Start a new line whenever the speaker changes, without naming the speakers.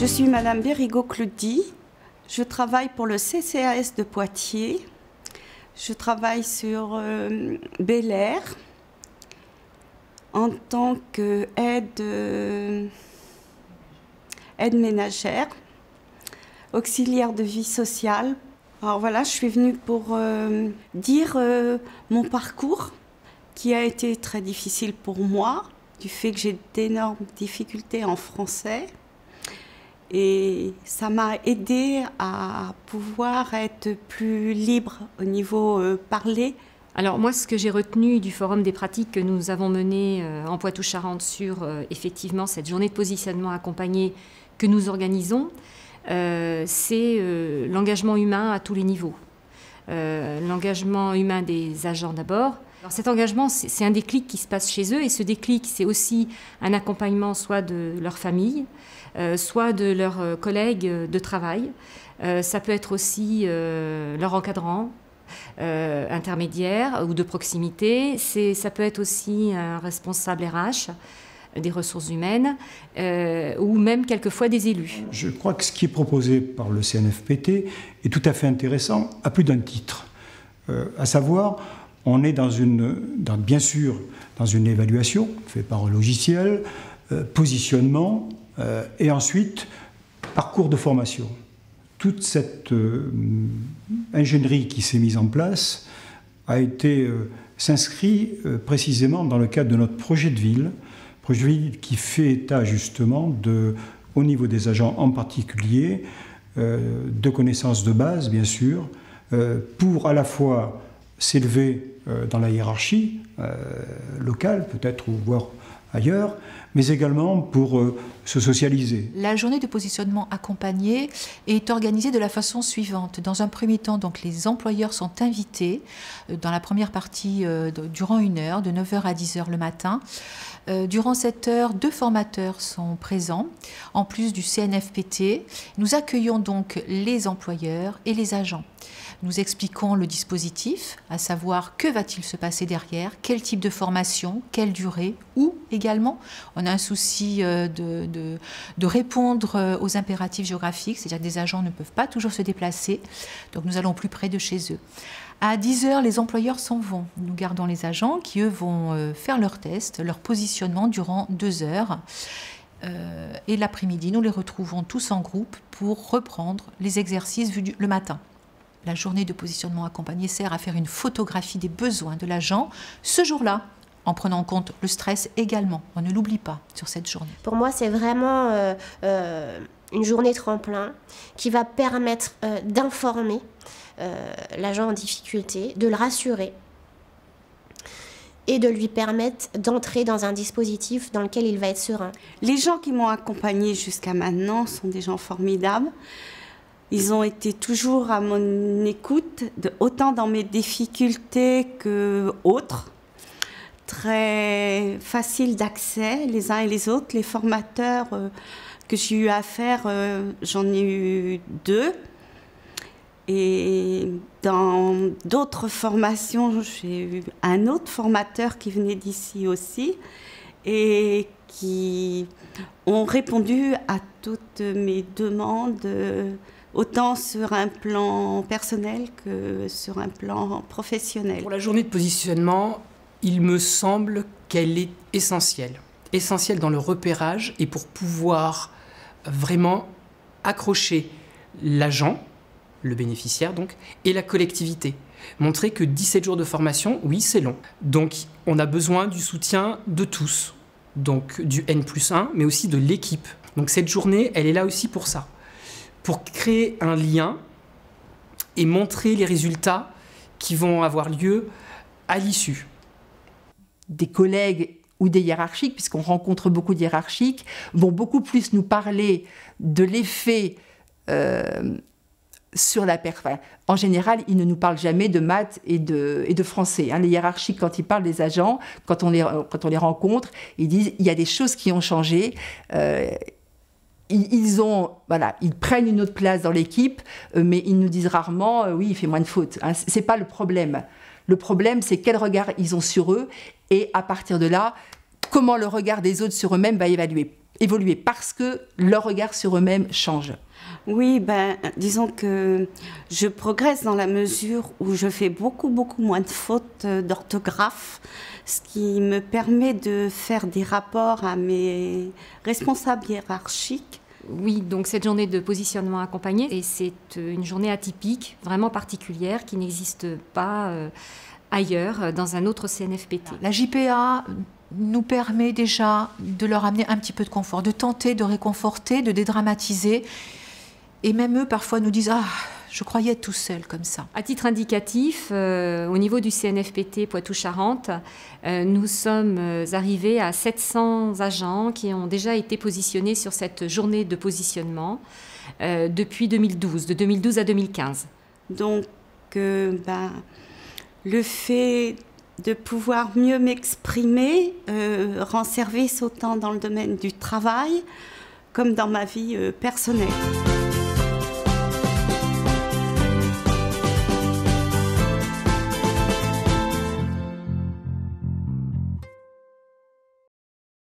Je suis Madame Bérigaud-Cloudy. Je travaille pour le CCAS de Poitiers. Je travaille sur Bel Air en tant qu'aide ménagère, auxiliaire de vie sociale. Alors voilà, je suis venue pour dire mon parcours qui a été très difficile pour moi, du fait que j'ai d'énormes difficultés en français. Et ça m'a aidée à pouvoir être plus libre au niveau parler.
Alors moi, ce que j'ai retenu du forum des pratiques que nous avons mené en Poitou-Charentes sur effectivement cette journée de positionnement accompagné que nous organisons, c'est l'engagement humain à tous les niveaux. L'engagement humain des agents d'abord. Alors cet engagement, c'est un déclic qui se passe chez eux, et ce déclic, c'est aussi un accompagnement soit de leur famille, soit de leurs collègues de travail. Ça peut être aussi leur encadrant intermédiaire ou de proximité. Ça peut être aussi un responsable RH, des ressources humaines, ou même quelquefois des élus.
Je crois que ce qui est proposé par le CNFPT est tout à fait intéressant à plus d'un titre. À savoir, on est bien sûr dans une évaluation faite par un logiciel, positionnement, et ensuite parcours de formation. Toute cette ingénierie qui s'est mise en place s'inscrit précisément dans le cadre de notre projet de ville qui fait état justement au niveau des agents en particulier, de connaissances de base bien sûr, pour à la fois s'élever dans la hiérarchie locale peut-être, ou voire ailleurs, mais également pour se socialiser.
La journée de positionnement accompagné est organisée de la façon suivante. Dans un premier temps, donc, les employeurs sont invités dans la première partie durant 1 heure, de 9h à 10h le matin. Durant cette heure, 2 formateurs sont présents, en plus du CNFPT. Nous accueillons donc les employeurs et les agents. Nous expliquons le dispositif, à savoir que va-t-il se passer derrière, quel type de formation, quelle durée, où également. On a un souci de répondre aux impératifs géographiques, c'est-à-dire que des agents ne peuvent pas toujours se déplacer, donc nous allons plus près de chez eux. À 10h, les employeurs s'en vont. Nous gardons les agents qui, eux, vont faire leurs tests, leur positionnement durant 2 heures. Et l'après-midi, nous les retrouvons tous en groupe pour reprendre les exercices vus le matin. La journée de positionnement accompagné sert à faire une photographie des besoins de l'agent ce jour-là, en prenant en compte le stress également. On ne l'oublie pas sur cette journée.
Pour moi, c'est vraiment une journée tremplin qui va permettre d'informer l'agent en difficulté, de le rassurer et de lui permettre d'entrer dans un dispositif dans lequel il va être serein.
Les gens qui m'ont accompagnée jusqu'à maintenant sont des gens formidables. Ils ont été toujours à mon écoute, autant dans mes difficultés qu'autres. Très facile d'accès les uns et les autres. Les formateurs que j'ai eu à faire, j'en ai eu 2. Et dans d'autres formations, j'ai eu un autre formateur qui venait d'ici aussi et qui ont répondu à toutes mes demandes, autant sur un plan personnel que sur un plan professionnel.
Pour la journée de positionnement, il me semble qu'elle est essentielle. Essentielle dans le repérage et pour pouvoir vraiment accrocher l'agent, le bénéficiaire donc, et la collectivité. Montrer que 17 jours de formation, oui, c'est long. Donc, on a besoin du soutien de tous. Donc, du N+1, mais aussi de l'équipe. Donc, cette journée, elle est là aussi pour ça. Pour créer un lien et montrer les résultats qui vont avoir lieu à l'issue.
Des collègues ou des hiérarchiques, puisqu'on rencontre beaucoup de hiérarchiques, vont beaucoup plus nous parler de l'effet sur la personne. En général, ils ne nous parlent jamais de maths et de français. Les hiérarchiques, quand ils parlent des agents, quand on les rencontre, ils disent il y a des choses qui ont changé. Ils prennent une autre place dans l'équipe, mais ils nous disent rarement oui, il fait moins de fautes. C'est pas le problème. Le problème, c'est quel regard ils ont sur eux, et à partir de là, comment le regard des autres sur eux-mêmes va évaluer. évoluer parce que leur regard sur eux-mêmes change.
Oui, disons que je progresse dans la mesure où je fais beaucoup moins de fautes d'orthographe, ce qui me permet de faire des rapports à mes responsables hiérarchiques.
Oui, donc cette journée de positionnement accompagné, et c'est une journée atypique, vraiment particulière, qui n'existe pas ailleurs dans un autre CNFPT.
La JPA nous permet déjà de leur amener un petit peu de confort, de tenter de réconforter, de dédramatiser. Et même eux, parfois, nous disent « Ah, je croyais être tout seul comme ça ».
À titre indicatif, au niveau du CNFPT Poitou-Charentes, nous sommes arrivés à 700 agents qui ont déjà été positionnés sur cette journée de positionnement depuis 2012, de 2012 à 2015.
Donc, le fait de pouvoir mieux m'exprimer rend service autant dans le domaine du travail comme dans ma vie personnelle.